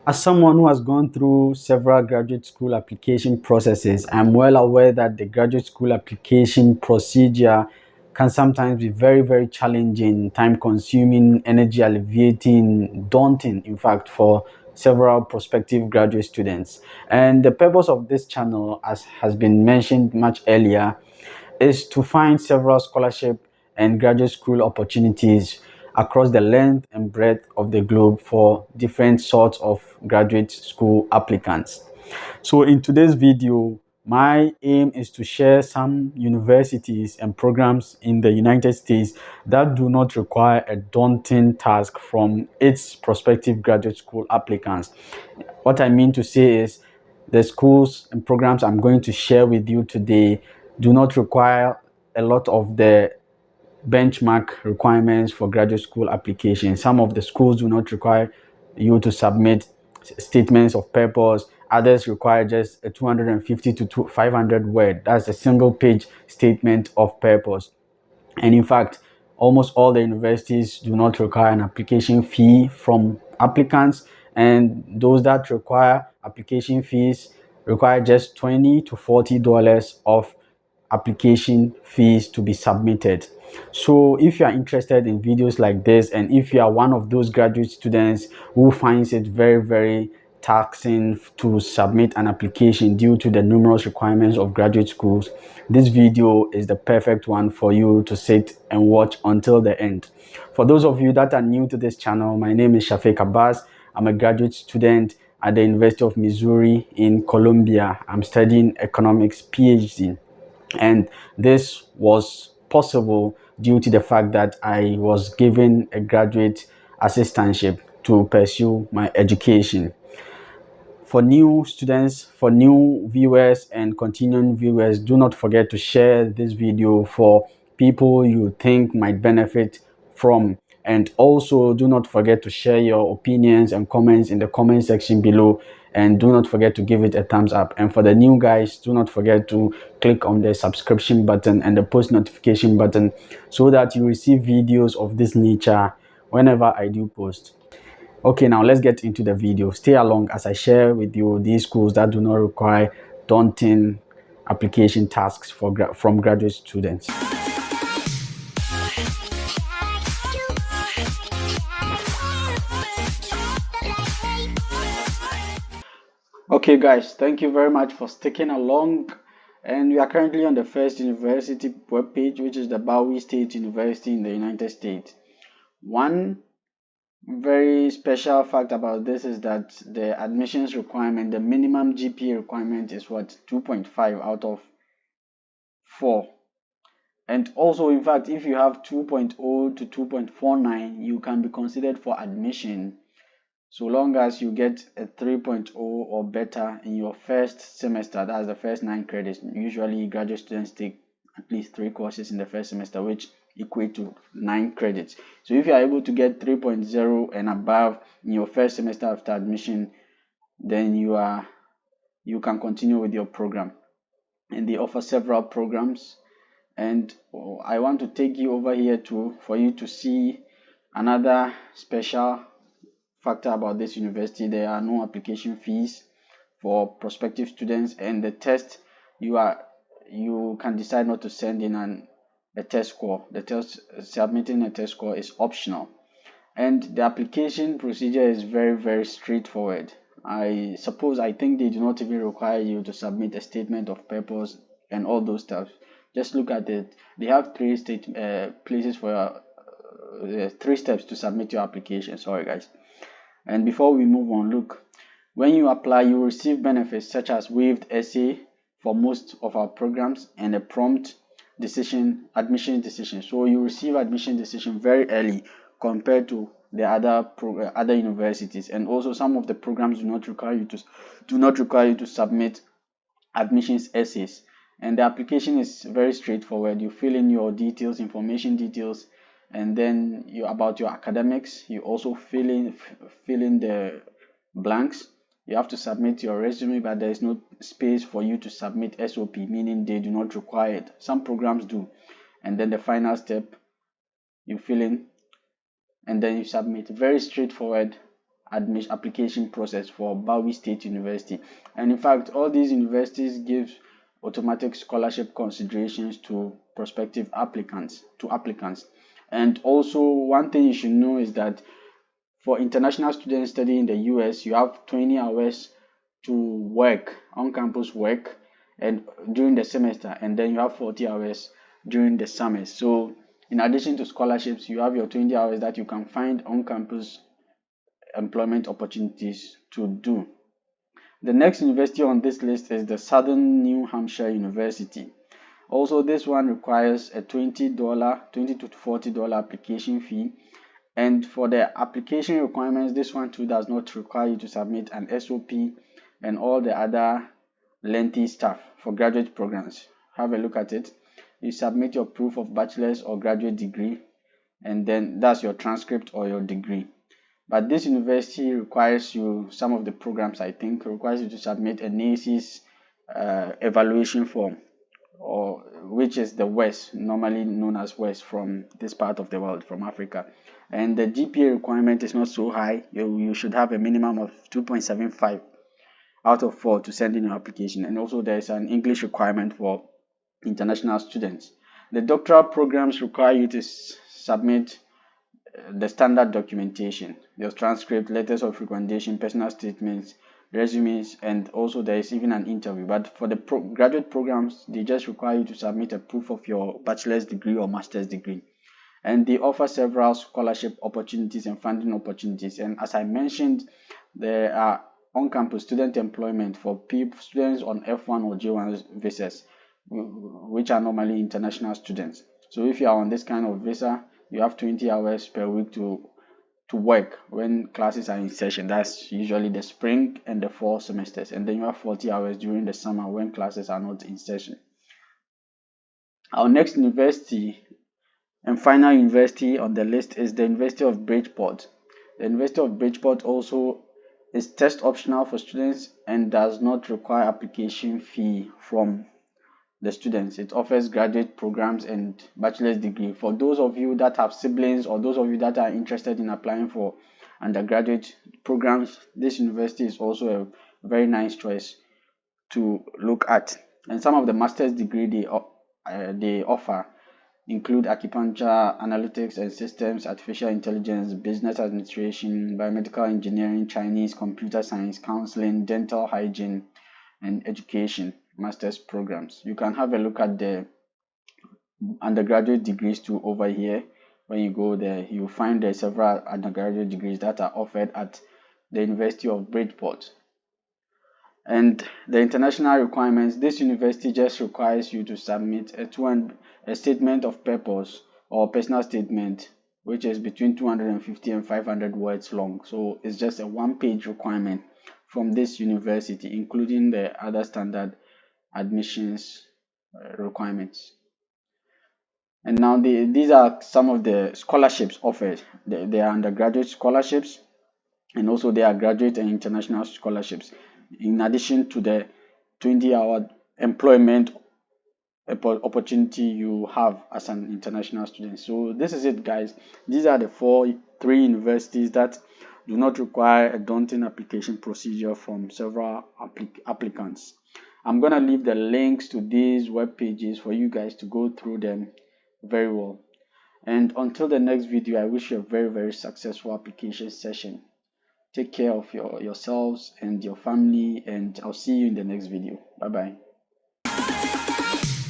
As someone who has gone through several graduate school application processes, I'm well aware that the graduate school application procedure can sometimes be very, very challenging, time consuming, energy alleviating, daunting, in fact, for several prospective graduate students. And the purpose of this channel, as has been mentioned much earlier, is to find several scholarship and graduate school opportunities across the length and breadth of the globe for different sorts of graduate school applicants. So in today's video, my aim is to share some universities and programs in the United States that do not require a daunting task from its prospective graduate school applicants. What I mean to say is the schools and programs I'm going to share with you today do not require a lot of the benchmark requirements for graduate school application. Some of the schools do not require you to submit statements of purpose. Others require just a 250 to 500 word. That's a single page statement of purpose. And in fact, almost all the universities do not require an application fee from applicants, and those that require application fees require just $20 to $40 of application fees to be submitted. So if you are interested in videos like this, and if you are one of those graduate students who finds it very, very taxing to submit an application due to the numerous requirements of graduate schools, this video is the perfect one for you to sit and watch until the end. For those of you that are new to this channel, my name is Shafiq Abbas. I'm a graduate student at the University of Missouri in Columbia. I'm studying economics PhD, and this was possible due to the fact that I was given a graduate assistantship to pursue my education. For new students, for new viewers and continuing viewers, do not forget to share this video for people you think might benefit from. And also do not forget to share your opinions and comments in the comment section below, and do not forget to give it a thumbs up. And for the new guys, do not forget to click on the subscription button and the post notification button so that you receive videos of this nature whenever I do post. Okay, now let's get into the video. Stay along as I share with you these schools that do not require daunting application tasks from graduate students. Okay, guys, thank you very much for sticking along. And we are currently on the first university webpage, which is the Bowie State University in the United States. One very special fact about this is that the admissions requirement, the minimum GPA requirement is what, 2.5 out of 4. And also, in fact, if you have 2.0 to 2.49, you can be considered for admission so long as you get a 3.0 or better in your first semester. That's the first 9 credits. Usually graduate students take at least 3 courses in the first semester, which equate to 9 credits. So if you are able to get 3.0 and above in your first semester after admission, then you can continue with your program. And they offer several programs, and I want to take you over here for you to see another special factor about this university. There are no application fees for prospective students, and the test, you can decide not to send in a test score. Submitting a test score is optional, and the application procedure is very, very straightforward. I think they do not even require you to submit a statement of purpose and all those stuff. Just look at it. They have three places for your 3 steps to submit your application. Sorry, guys. And before we move on, look, when you apply, you receive benefits such as waived essay for most of our programs and a prompt admission decision. So you receive admission decision very early compared to the other universities. And also, some of the programs do not require you to submit admissions essays. And the application is very straightforward. You fill in your information details, and then about your academics. You also fill in the blanks. You have to submit your resume, but there is no space for you to submit SOP, meaning they do not require it. Some programs do. And then the final step, you fill in and then you submit. Very straightforward. application process for Bowie State University. And in fact, all these universities give automatic scholarship considerations to prospective applicants. And also, one thing you should know is that for international students studying in the US, you have 20 hours to work, on campus work, and during the semester, and then you have 40 hours during the summer. So in addition to scholarships, you have your 20 hours that you can find on campus employment opportunities to do. The next university on this list is the Southern New Hampshire University. Also, this one requires a $20 to $40 application fee. And for the application requirements, this one too does not require you to submit an SOP and all the other lengthy stuff for graduate programs. Have a look at it. You submit your proof of bachelor's or graduate degree, and then that's your transcript or your degree. But this university requires you, some of the programs I think, requires you to submit a NACES evaluation form, or which is the West, normally known as West from this part of the world, from Africa. And the GPA requirement is not so high. You should have a minimum of 2.75 out of 4 to send in your application. And also there is an English requirement for international students. The doctoral programs require you to submit the standard documentation, your transcript, letters of recommendation, personal statements, resumes, and also there is even an interview. But for the graduate programs, they just require you to submit a proof of your bachelor's degree or master's degree. And they offer several scholarship opportunities and funding opportunities. And as I mentioned, there are on-campus student employment for students on F1 or J1 visas, which are normally international students. So if you are on this kind of visa, you have 20 hours per week to work when classes are in session. That's usually the spring and the fall semesters. And then you have 40 hours during the summer when classes are not in session. Our next university and final university on the list is the University of Bridgeport. The University of Bridgeport also is test optional for students and does not require application fee from the students. It offers graduate programs and bachelor's degree. For those of you that have siblings or those of you that are interested in applying for undergraduate programs, this university is also a very nice choice to look at. And some of the master's degree they offer include acupuncture, analytics and systems, artificial intelligence, business administration, biomedical engineering, Chinese, computer science, counseling, dental hygiene, and education master's programs. You can have a look at the undergraduate degrees too over here. When you go there, you'll find there are several undergraduate degrees that are offered at the University of Bridgeport. And the international requirements, this university just requires you to submit a statement of purpose or personal statement, which is between 250 and 500 words long. So it's just a one-page requirement from this university, including the other standard admissions requirements. And now these are some of the scholarships offered. They are undergraduate scholarships, and also they are graduate and international scholarships, in addition to the 20-hour employment opportunity you have as an international student. So this is it, guys. These are the three universities that do not require a daunting application procedure from several applicants. I'm gonna leave the links to these web pages for you guys to go through them very well. And until the next video, I wish you a very, very successful application session. Take care of yourselves and your family, and I'll see you in the next video. Bye bye.